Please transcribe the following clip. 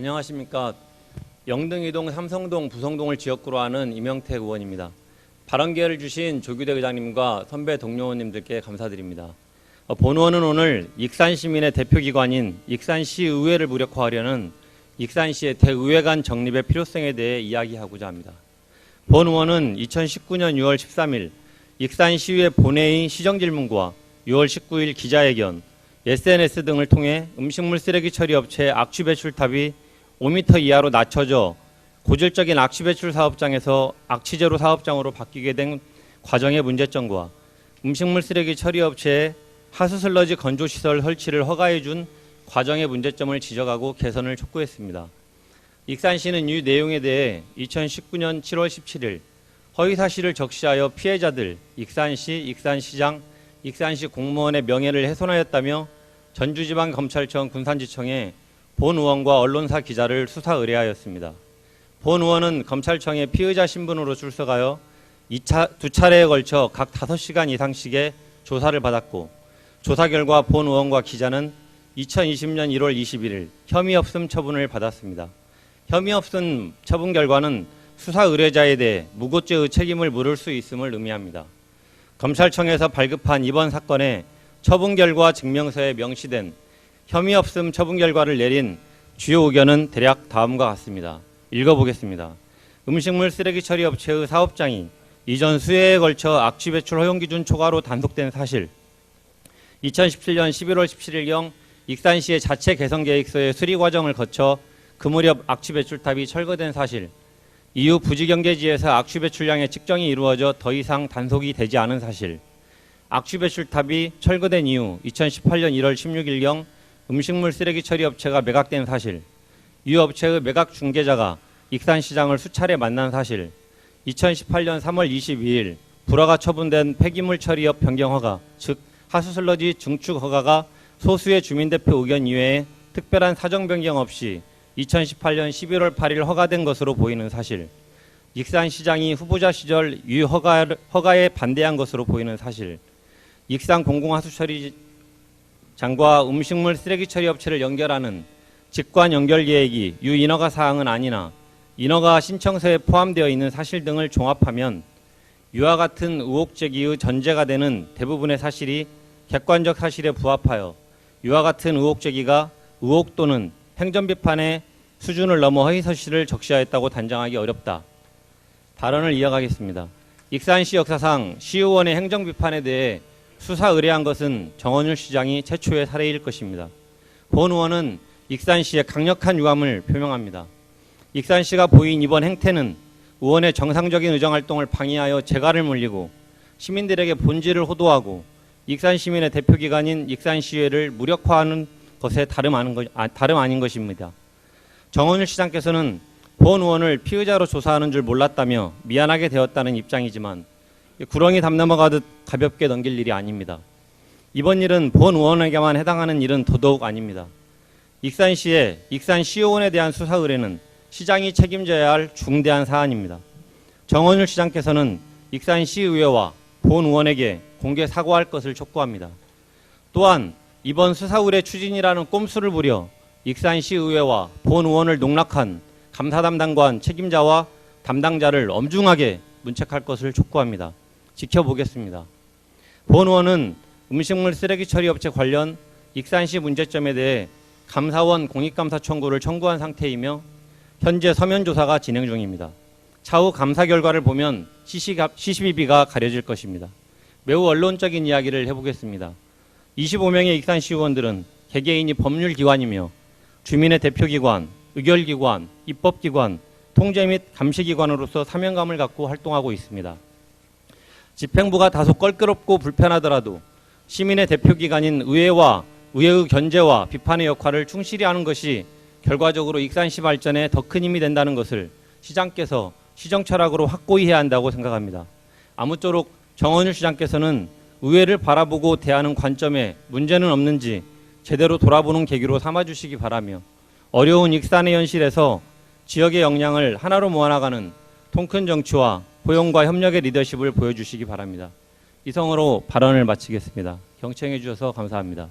안녕하십니까. 영등이동, 삼성동, 부성동을 지역구로 하는 이명택 의원입니다. 발언 기회를 주신 조규대 의장님과 선배 동료 의원님들께 감사드립니다. 본 의원은 오늘 익산시민의 대표기관인 익산시의회를 무력화하려는 익산시의 대의회관 정립의 필요성에 대해 이야기하고자 합니다. 본 의원은 2019년 6월 13일 익산시의회 본회의 시정질문과 6월 19일 기자회견, SNS 등을 통해 음식물 쓰레기 처리 업체의 악취 배출탑이 5m 이하로 낮춰져 고질적인 악취 배출 사업장에서 악취 제로 사업장으로 바뀌게 된 과정의 문제점과 음식물 쓰레기 처리 업체의 하수 슬러지 건조 시설 설치를 허가해 준 과정의 문제점을 지적하고 개선을 촉구했습니다. 익산시는 이 내용에 대해 2019년 7월 17일 허위 사실을 적시하여 피해자들, 익산시, 익산시장, 익산시 공무원의 명예를 훼손하였다며 전주지방검찰청 군산지청에 본 의원과 언론사 기자를 수사 의뢰하였습니다. 본 의원은 검찰청에 피의자 신분으로 출석하여 두 차례에 걸쳐 각 5시간 이상씩의 조사를 받았고, 조사 결과 본 의원과 기자는 2020년 1월 21일 혐의 없음 처분을 받았습니다. 혐의 없음 처분 결과는 수사 의뢰자에 대해 무고죄의 책임을 물을 수 있음을 의미합니다. 검찰청에서 발급한 이번 사건에 처분 결과 증명서에 명시된 혐의 없음 처분 결과를 내린 주요 의견은 대략 다음과 같습니다. 읽어보겠습니다. 음식물 쓰레기 처리 업체의 사업장이 이전 수해에 걸쳐 악취 배출 허용 기준 초과로 단속된 사실, 2017년 11월 17일경 익산시의 자체 개선 계획서의 수리 과정을 거쳐 그 무렵 악취 배출탑이 철거된 사실, 이후 부지경계지에서 악취 배출량의 측정이 이루어져 더 이상 단속이 되지 않은 사실, 악취 배출탑이 철거된 이후 2018년 1월 16일경 음식물 쓰레기 처리 업체가 매각된 사실, 이 업체의 매각 중개자가 익산시장을 수차례 만난 사실, 2018년 3월 22일 불허가 처분된 폐기물 처리업 변경 허가, 즉 하수슬러지 증축 허가가 소수의 주민대표 의견 이외에 특별한 사정 변경 없이 2018년 11월 8일 허가된 것으로 보이는 사실, 익산시장이 후보자 시절 이 허가에 반대한 것으로 보이는 사실, 익산 공공하수처리장과 음식물 쓰레기 처리 업체를 연결하는 직관 연결 계획이 유인허가 사항은 아니나 인허가 신청서에 포함되어 있는 사실 등을 종합하면 이와 같은 의혹 제기의 전제가 되는 대부분의 사실이 객관적 사실에 부합하여 이와 같은 의혹 제기가 의혹 또는 행정비판의 수준을 넘어 허위사실을 적시하였다고 단정하기 어렵다. 발언을 이어가겠습니다. 익산시 역사상 시의원의 행정비판에 대해 수사 의뢰한 것은 정원율 시장이 최초의 사례일 것입니다. 본 의원은 익산시의 강력한 유감을 표명합니다. 익산시가 보인 이번 행태는 의원의 정상적인 의정활동을 방해하여 재갈을 물리고 시민들에게 본질을 호도하고 익산 시민의 대표기관인 익산시의회를 무력화하는 것에 다름 아닌 것입니다. 정원율 시장께서는 본 의원을 피의자로 조사하는 줄 몰랐다며 미안하게 되었다는 입장이지만 구렁이 담 넘어가듯 가볍게 넘길 일이 아닙니다. 이번 일은 본 의원에게만 해당하는 일은 더더욱 아닙니다. 익산시의 익산시의원에 대한 수사 의뢰는 시장이 책임져야 할 중대한 사안입니다. 정원율 시장께서는 익산시의회와 본 의원에게 공개 사과할 것을 촉구합니다. 또한 이번 수사 의뢰 추진이라는 꼼수를 부려 익산시의회와 본 의원을 농락한 감사 담당관 책임자와 담당자를 엄중하게 문책할 것을 촉구합니다. 지켜보겠습니다. 본 의원은 음식물 쓰레기 처리 업체 관련 익산시 문제점에 대해 감사원 공익감사 청구를 청구한 상태이며 현재 서면 조사가 진행 중입니다. 차후 감사 결과를 보면 시시비비가 가려질 것입니다. 매우 언론적인 이야기를 해보겠습니다. 25명의 익산시 의원들은 개개인이 법률기관이며 주민의 대표기관, 의결기관, 입법기관, 통제 및 감시기관으로서 사명감을 갖고 활동하고 있습니다. 집행부가 다소 껄끄럽고 불편하더라도 시민의 대표기관인 의회와 의회의 견제와 비판의 역할을 충실히 하는 것이 결과적으로 익산시 발전에 더 큰 힘이 된다는 것을 시장께서 시정 철학으로 확고히 해야 한다고 생각합니다. 아무쪼록 정원율 시장께서는 의회를 바라보고 대하는 관점에 문제는 없는지 제대로 돌아보는 계기로 삼아주시기 바라며 어려운 익산의 현실에서 지역의 역량을 하나로 모아나가는 통큰 정치와 포용과 협력의 리더십을 보여주시기 바랍니다. 이성으로 발언을 마치겠습니다. 경청해 주셔서 감사합니다.